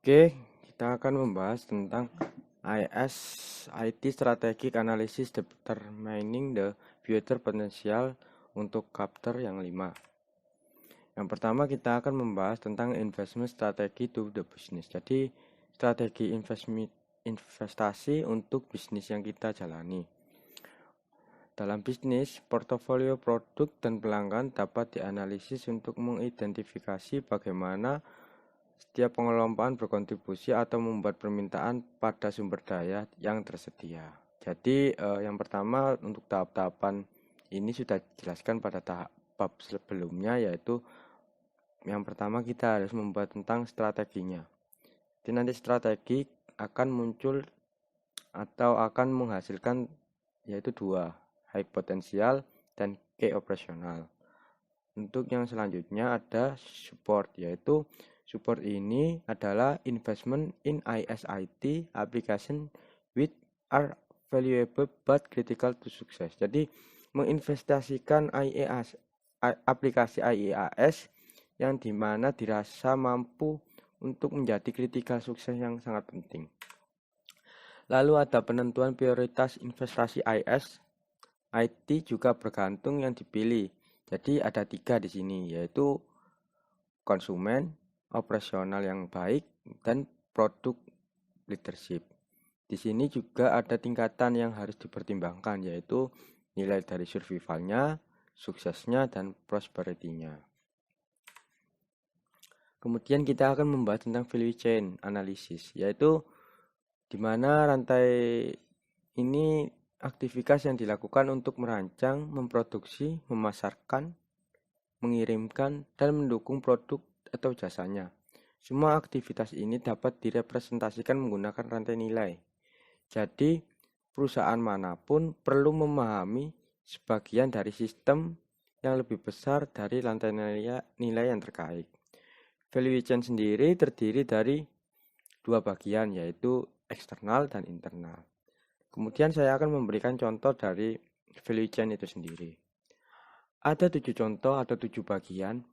Oke, kita akan membahas tentang IS IT Strategic Analysis Determining the Future Potential untuk chapter yang 5. Yang pertama kita akan membahas tentang investment strategy to the business. Jadi strategi investasi untuk bisnis yang kita jalani. Dalam bisnis, portofolio produk dan pelanggan dapat dianalisis untuk mengidentifikasi bagaimana setiap pengelompaan berkontribusi atau membuat permintaan pada sumber daya yang tersedia. Jadi yang pertama untuk tahap-tahapan ini sudah dijelaskan pada tahap sebelumnya, yaitu yang pertama kita harus membuat tentang strateginya. Jadi nanti strategi akan muncul atau akan menghasilkan yaitu dua, high potential dan key operational. Untuk yang selanjutnya ada support, yaitu support ini adalah investment in ISIT application which are valuable but critical to success. Jadi menginvestasikan aplikasi IEAS yang dimana dirasa mampu untuk menjadi kritikal sukses yang sangat penting. Lalu ada penentuan prioritas investasi IS IT juga bergantung yang dipilih. Jadi ada 3 di sini, yaitu konsumen, operasional yang baik, dan produk leadership. Di sini juga ada tingkatan yang harus dipertimbangkan, yaitu nilai dari survivalnya, suksesnya, dan prosperity-nya. Kemudian kita akan membahas tentang value chain analysis, yaitu di mana rantai ini aktivitas yang dilakukan untuk merancang, memproduksi, memasarkan, mengirimkan, dan mendukung produk atau jasanya. Semua aktivitas ini dapat direpresentasikan menggunakan rantai nilai. Jadi, perusahaan manapun perlu memahami sebagian dari sistem yang lebih besar dari rantai nilai yang terkait. Value chain sendiri terdiri dari dua bagian, yaitu eksternal dan internal. Kemudian saya akan memberikan contoh dari value chain itu sendiri. Ada 7 contoh atau 7 bagian,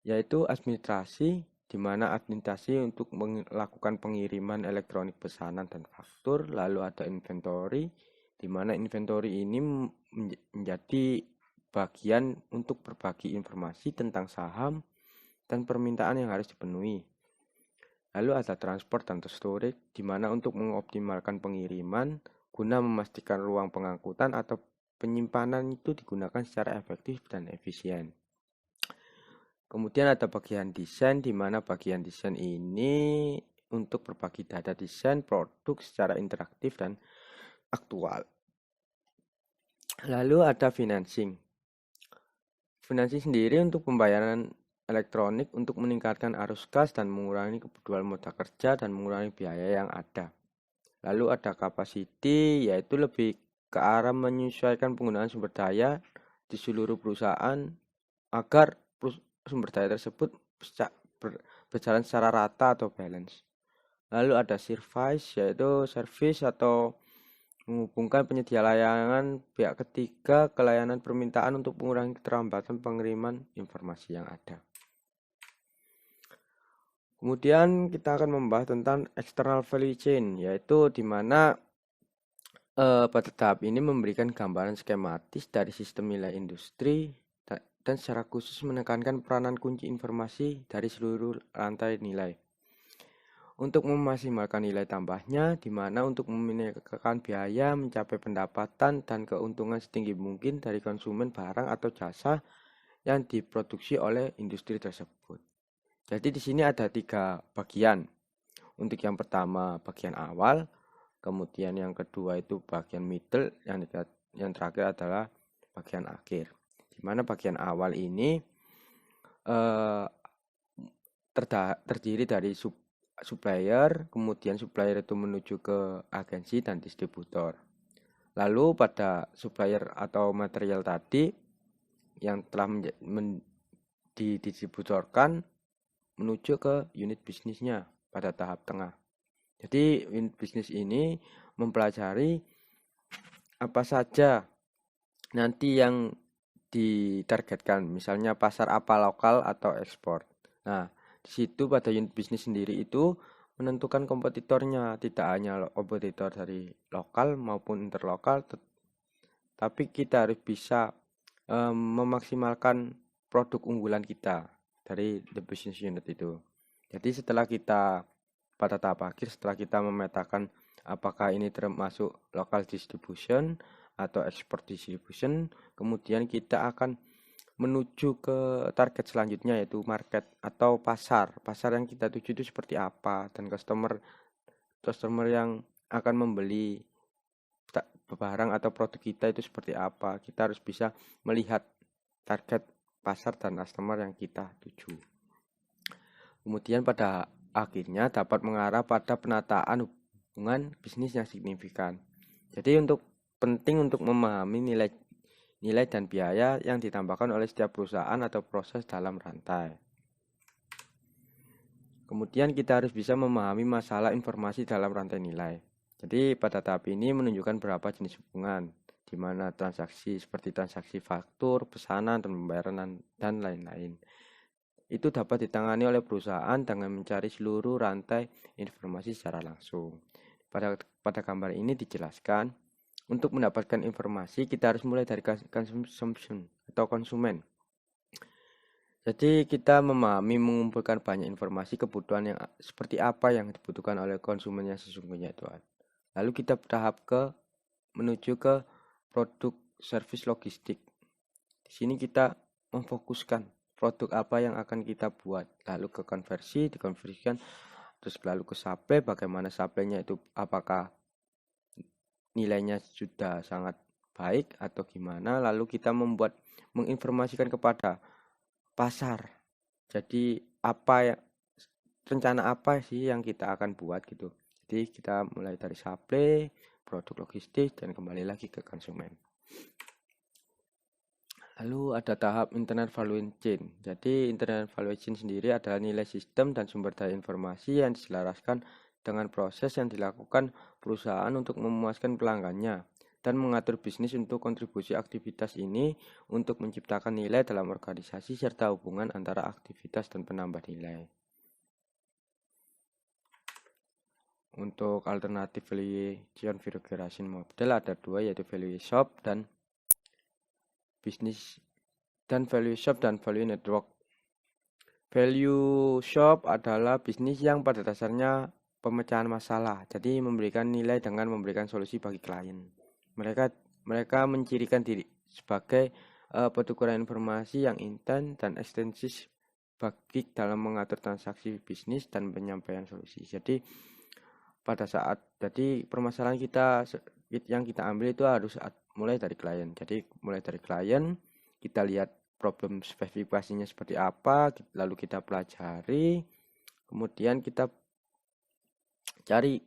yaitu administrasi, di mana administrasi untuk melakukan pengiriman elektronik pesanan dan faktur. Lalu ada inventory, di mana inventory ini menjadi bagian untuk berbagi informasi tentang saham dan permintaan yang harus dipenuhi. Lalu ada transport dan storage, di mana untuk mengoptimalkan pengiriman guna memastikan ruang pengangkutan atau penyimpanan itu digunakan secara efektif dan efisien. Kemudian ada bagian desain, di mana bagian desain ini untuk berbagi data desain produk secara interaktif dan aktual. Lalu ada financing. Financing sendiri untuk pembayaran elektronik untuk meningkatkan arus kas dan mengurangi kebutuhan modal kerja dan mengurangi biaya yang ada. Lalu ada capacity, yaitu lebih ke arah menyesuaikan penggunaan sumber daya di seluruh perusahaan agar sumber daya tersebut berjalan secara rata atau balance. Lalu ada service, yaitu service atau menghubungkan penyedia layanan pihak ketiga ke layanan permintaan untuk mengurangi keterlambatan pengiriman informasi yang ada. Kemudian kita akan membahas tentang external value chain, yaitu di mana pada tahap ini memberikan gambaran skematis dari sistem nilai industri dan secara khusus menekankan peranan kunci informasi dari seluruh rantai nilai. Untuk memaksimalkan nilai tambahnya, di mana untuk meminimalkan biaya mencapai pendapatan dan keuntungan setinggi mungkin dari konsumen barang atau jasa yang diproduksi oleh industri tersebut. Jadi di sini ada 3 bagian. Untuk yang pertama bagian awal, kemudian yang kedua itu bagian middle, yang terakhir adalah bagian akhir. Di mana bagian awal ini terdiri dari supplier, kemudian supplier itu menuju ke agensi dan distributor. Lalu pada supplier atau material tadi yang telah didistributorkan menuju ke unit bisnisnya pada tahap tengah. Jadi unit bisnis ini mempelajari apa saja nanti yang ditargetkan, misalnya pasar apa lokal atau ekspor. Nah, Di situ pada unit bisnis sendiri itu menentukan kompetitornya, tidak hanya kompetitor dari lokal maupun interlokal, tapi kita harus bisa memaksimalkan produk unggulan kita dari the business unit itu. Jadi setelah kita pada tahap akhir, setelah kita memetakan apakah ini termasuk local distribution atau export distribution, kemudian kita akan menuju ke target selanjutnya, yaitu market atau pasar. Pasar yang kita tuju itu seperti apa, dan customer yang akan membeli barang atau produk kita itu seperti apa. Kita harus bisa melihat target pasar dan customer yang kita tuju. Kemudian pada akhirnya dapat mengarah pada penataan hubungan bisnis yang signifikan. Jadi penting untuk memahami nilai dan biaya yang ditambahkan oleh setiap perusahaan atau proses dalam rantai. Kemudian kita harus bisa memahami masalah informasi dalam rantai nilai. Jadi pada tahap ini menunjukkan berapa jenis hubungan, di mana transaksi seperti transaksi faktur, pesanan, dan pembayaran, dan lain-lain. Itu dapat ditangani oleh perusahaan dengan mencari seluruh rantai informasi secara langsung. Pada gambar ini dijelaskan, untuk mendapatkan informasi kita harus mulai dari consumption atau konsumen. Jadi kita memahami mengumpulkan banyak informasi kebutuhan yang seperti apa yang dibutuhkan oleh konsumen yang sesungguhnya itu. Lalu kita bertahap menuju ke produk service logistik. Di sini kita memfokuskan produk apa yang akan kita buat, lalu ke dikonversikan, terus lalu ke supply, bagaimana supply-nya itu, apakah nilainya sudah sangat baik atau gimana, lalu kita menginformasikan kepada pasar. Jadi rencana apa sih yang kita akan buat gitu. Jadi kita mulai dari supply, produk logistik, dan kembali lagi ke konsumen. Lalu ada tahap internal value chain. Jadi internal value chain sendiri adalah nilai sistem dan sumber daya informasi yang diselaraskan dengan proses yang dilakukan perusahaan untuk memuaskan pelanggannya dan mengatur bisnis untuk kontribusi aktivitas ini untuk menciptakan nilai dalam organisasi serta hubungan antara aktivitas dan penambah nilai. Untuk alternatif valuation figuration model ada dua, yaitu value shop dan bisnis dan value shop dan value network. Value shop adalah bisnis yang pada dasarnya pemecahan masalah, jadi memberikan nilai dengan memberikan solusi bagi klien. Mereka mencirikan diri sebagai pertukaran informasi yang intens dan ekstensif bagi dalam mengatur transaksi bisnis dan penyampaian solusi. Jadi permasalahan yang kita ambil itu harus mulai dari klien. Jadi mulai dari klien, kita lihat problem spesifikasinya seperti apa, lalu kita pelajari, kemudian kita cari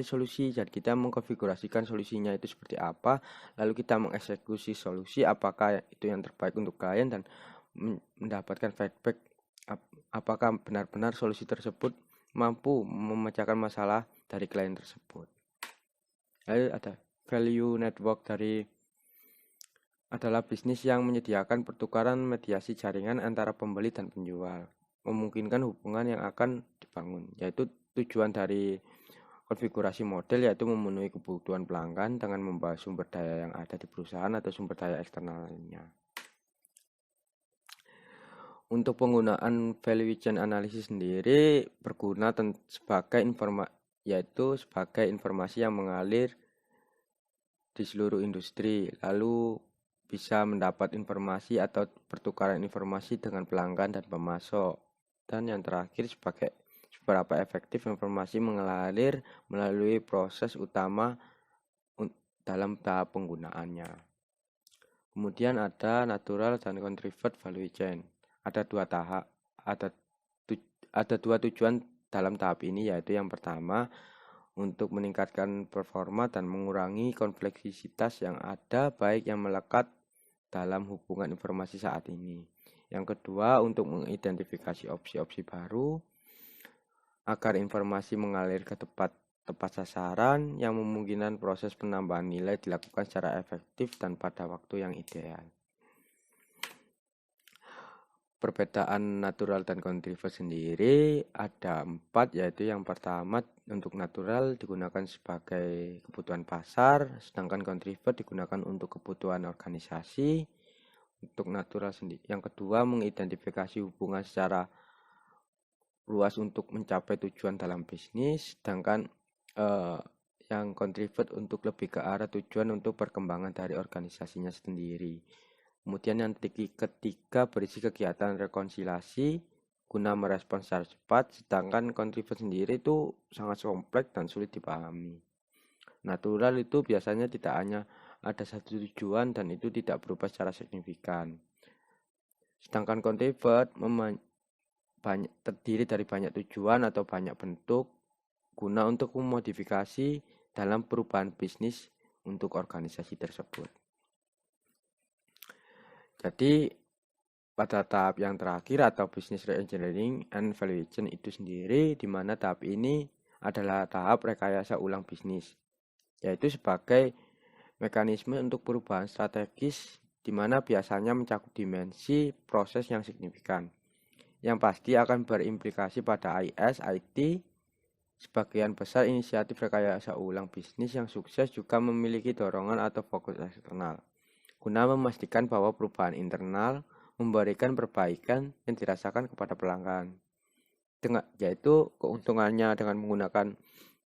solusi. Jadi kita mengkonfigurasikan solusinya itu seperti apa, lalu kita mengeksekusi solusi apakah itu yang terbaik untuk klien, dan mendapatkan feedback apakah benar-benar solusi tersebut mampu memecahkan masalah dari klien tersebut. Lalu ada value network adalah bisnis yang menyediakan pertukaran mediasi jaringan antara pembeli dan penjual, memungkinkan hubungan yang akan dibangun, yaitu tujuan dari konfigurasi model yaitu memenuhi kebutuhan pelanggan dengan membahas sumber daya yang ada di perusahaan atau sumber daya eksternal lainnya. Untuk penggunaan value chain analysis sendiri berguna sebagai informasi yang mengalir di seluruh industri, lalu bisa mendapat informasi atau pertukaran informasi dengan pelanggan dan pemasok. Dan yang terakhir, seberapa efektif informasi mengalir melalui proses utama dalam tahap penggunaannya. Kemudian ada natural dan contrived value chain. Ada dua tujuan dalam tahap ini, yaitu yang pertama untuk meningkatkan performa dan mengurangi kompleksitas yang ada baik yang melekat dalam hubungan informasi saat ini. Yang kedua, untuk mengidentifikasi opsi-opsi baru agar informasi mengalir ke tepat sasaran yang memungkinkan proses penambahan nilai dilakukan secara efektif dan pada waktu yang ideal. Perbedaan natural dan contrivers sendiri ada 4, yaitu yang pertama untuk natural digunakan sebagai kebutuhan pasar, sedangkan contriver digunakan untuk kebutuhan organisasi. Untuk natural sendiri, yang kedua mengidentifikasi hubungan secara luas untuk mencapai tujuan dalam bisnis, sedangkan yang contrivert untuk lebih ke arah tujuan untuk perkembangan dari organisasinya sendiri. Kemudian yang ketiga berisi kegiatan rekonsiliasi guna merespons secara cepat, sedangkan contrivert sendiri itu sangat kompleks dan sulit dipahami. Natural itu biasanya tidak hanya ada satu tujuan dan itu tidak berubah secara signifikan. Sedangkan contrivert terdiri dari banyak tujuan atau banyak bentuk guna untuk memodifikasi dalam perubahan bisnis untuk organisasi tersebut. Jadi pada tahap yang terakhir atau business reengineering and valuation itu sendiri, di mana tahap ini adalah tahap rekayasa ulang bisnis, yaitu sebagai mekanisme untuk perubahan strategis di mana biasanya mencakup dimensi proses yang signifikan, yang pasti akan berimplikasi pada IS, IT. Sebagian besar inisiatif rekayasa ulang bisnis yang sukses juga memiliki dorongan atau fokus eksternal, guna memastikan bahwa perubahan internal memberikan perbaikan yang dirasakan kepada pelanggan. Yaitu keuntungannya dengan menggunakan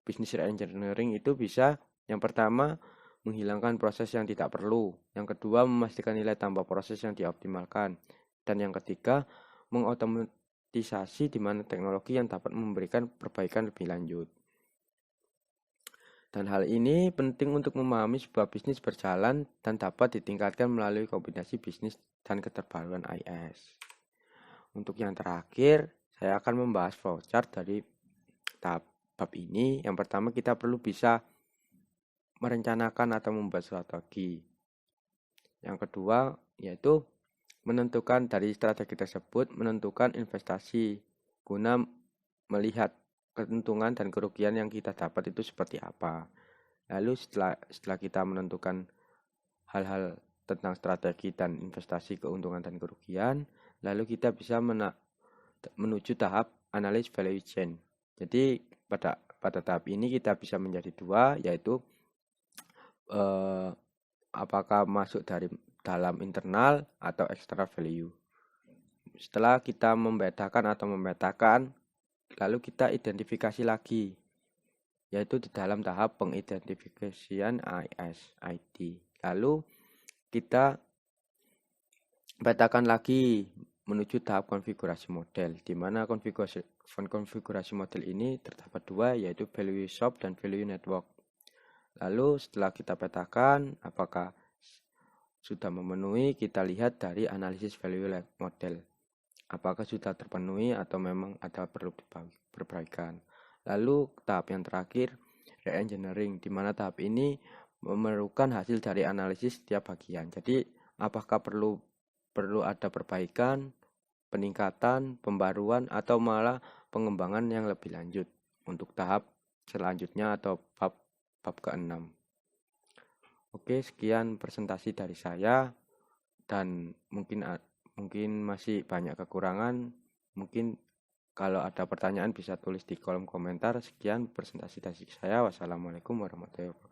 business reengineering itu bisa, yang pertama, menghilangkan proses yang tidak perlu. Yang kedua, memastikan nilai tambah proses yang dioptimalkan. Dan yang ketiga, mengotomatisasi di mana teknologi yang dapat memberikan perbaikan lebih lanjut. Dan hal ini penting untuk memahami sebuah bisnis berjalan dan dapat ditingkatkan melalui kombinasi bisnis dan keterbaruan IS. Untuk yang terakhir, saya akan membahas flowchart dari tahap bab ini. Yang pertama, kita perlu bisa merencanakan atau membuat strategi. Yang kedua, yaitu menentukan dari strategi tersebut, menentukan investasi guna melihat keuntungan dan kerugian yang kita dapat itu seperti apa. Lalu setelah kita menentukan hal-hal tentang strategi dan investasi, keuntungan dan kerugian, lalu kita bisa menuju tahap analis value chain. Jadi pada tahap ini kita bisa menjadi dua, yaitu apakah masuk dari dalam internal atau external value. Setelah kita memetakan, lalu kita identifikasi lagi, yaitu di dalam tahap pengidentifikasian IT. Lalu kita petakan lagi menuju tahap konfigurasi model, di mana konfigurasi model ini terdapat dua, yaitu value shop dan value network. Lalu setelah kita petakan apakah sudah memenuhi, kita lihat dari analisis value model, apakah sudah terpenuhi atau memang ada perlu perbaikan. Lalu tahap yang terakhir, reengineering, di mana tahap ini memerlukan hasil dari analisis setiap bagian. Jadi apakah perlu ada perbaikan, peningkatan, pembaruan, atau malah pengembangan yang lebih lanjut untuk tahap selanjutnya atau bab ke-6. Oke, sekian presentasi dari saya, dan mungkin masih banyak kekurangan. Mungkin kalau ada pertanyaan bisa tulis di kolom komentar. Sekian presentasi dari saya. Wassalamualaikum warahmatullahi wabarakatuh.